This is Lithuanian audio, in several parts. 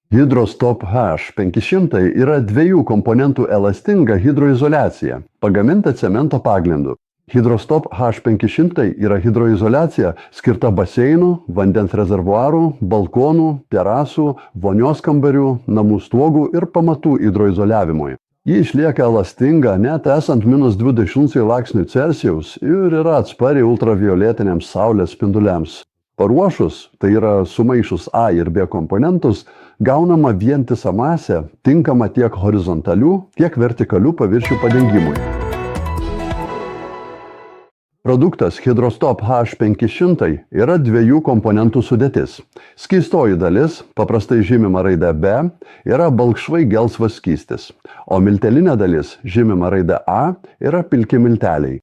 Hydrostop H500 yra dviejų komponentų elastinga hidroizoliacija, pagaminta cemento pagrindu. Hydrostop H500 yra hidroizoliacija skirta baseinų, vandens rezervuarų, balkonų, terasų, vonios kambarių, namų stogų ir pamatų hidroizoliavimui. Ji išlieka elastinga net esant -20 laipsnių Celsijaus ir yra atspari ultravioletiniams saulės spinduliams. Paruošus, tai yra sumaišus A ir B komponentus, gaunama vientisa masė, tinkama tiek horizontalių, tiek vertikalių paviršių padengimui. Produktas Hydrostop H500 yra dviejų komponentų sudėtis. Skystoji dalis, paprastai žymima raide B, yra balkšvai gelsvas skystis, o miltelinė dalis, žymima raide A, yra pilki milteliai.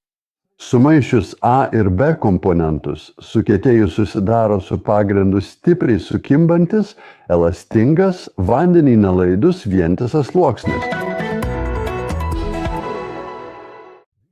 Sumaišius A ir B komponentus, sukietėjus susidaro su pagrindu stipriai sukimbantis, elastingas, vandenį nelaidus vientisas sluoksnis.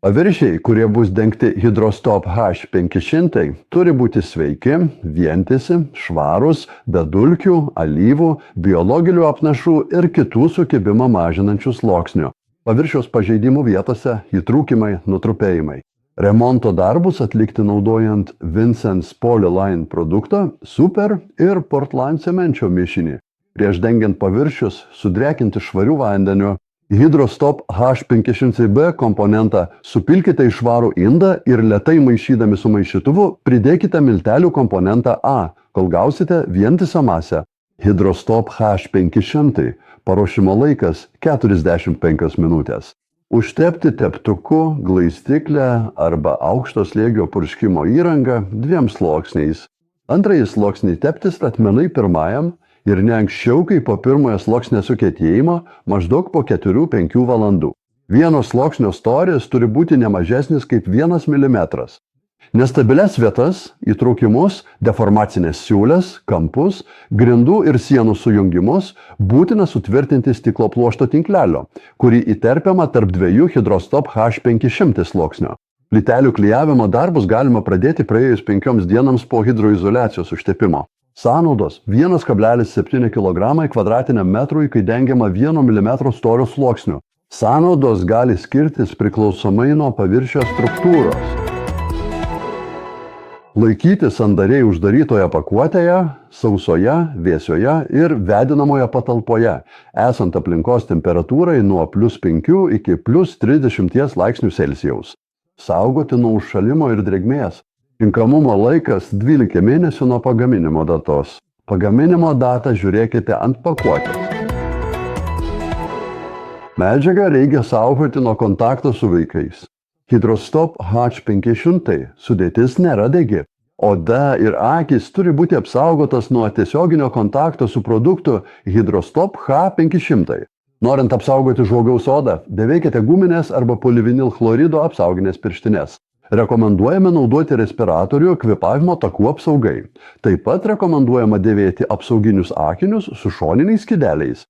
Paviršiai, kurie bus dengti Hydrostop H500, turi būti sveiki, vientisi, švarūs, be dulkių, alyvų, biologinių apnašų ir kitų sukibimą mažinančių sluoksnių. Paviršiaus pažeidimų vietose įtrūkimai, nutrupėjimai. Remonto darbus atlikti naudojant Vincent's Polyline produktą Super ir Portland cemenčio mišinį. Prieš dengiant paviršius, sudrėkinti švariu vandeniu. Hydrostop H500B komponentą supilkite į švarų indą ir lėtai maišydami su maišytuvu pridėkite miltelių komponentą A, kol gausite vientisą masę. Hydrostop H500 paruošimo laikas 45 minutės. Užtepti teptuku, glaistiklę arba aukšto slėgio purškimo įrangą 2 sluoksniais. Antrąjį sluoksnį tepti statmenai pirmajam ir ne anksčiau kaip po pirmojo sluoksnio sukietėjimo maždaug po 4-5 valandų. Vieno sluoksnio storis turi būti ne mažesnis kaip 1 mm. Nestabilias vietas, įtrūkimus, deformacinės siūlės, kampus, grindų ir sienų sujungimus būtina sutvirtinti stiklo pluošto tinklelio, kurį įterpiama tarp 2 Hydrostop H500 sluoksnio. Plytelių klijavimo darbus galima pradėti praėjus 5 dienoms po hidroizoliacijos užtepimo. Sąnaudos 1,7 kg kvadratiniam metrui, kai dengiama 1 mm storio sluoksniu. Sąnaudos gali skirtis priklausomai nuo paviršio struktūros. Laikyti sandariai uždarytoje pakuotėje, sausoje, vėsioje ir vėdinamoje patalpoje, esant aplinkos temperatūrai nuo +5 iki +30 laipsnių Celsijaus. Saugoti nuo užšalimo ir drėgmės. Tinkamumo laikas 12 mėnesių nuo pagaminimo datos. Pagaminimo datą žiūrėkite ant pakuotės. Medžiagą reikia saugoti nuo kontakto su vaikais. Hydrostop H500 sudėtis nėra degi. Oda ir akys turi būti apsaugotas nuo tiesioginio kontakto su produktu Hydrostop H500. Norint apsaugoti žmogaus odą, dėvėkite guminės arba polivinilchlorido apsauginės pirštines. Rekomenduojame naudoti respiratorių kvėpavimo takų apsaugai. Taip pat rekomenduojama dėvėti apsauginius akinius su šoniniais skydeliais.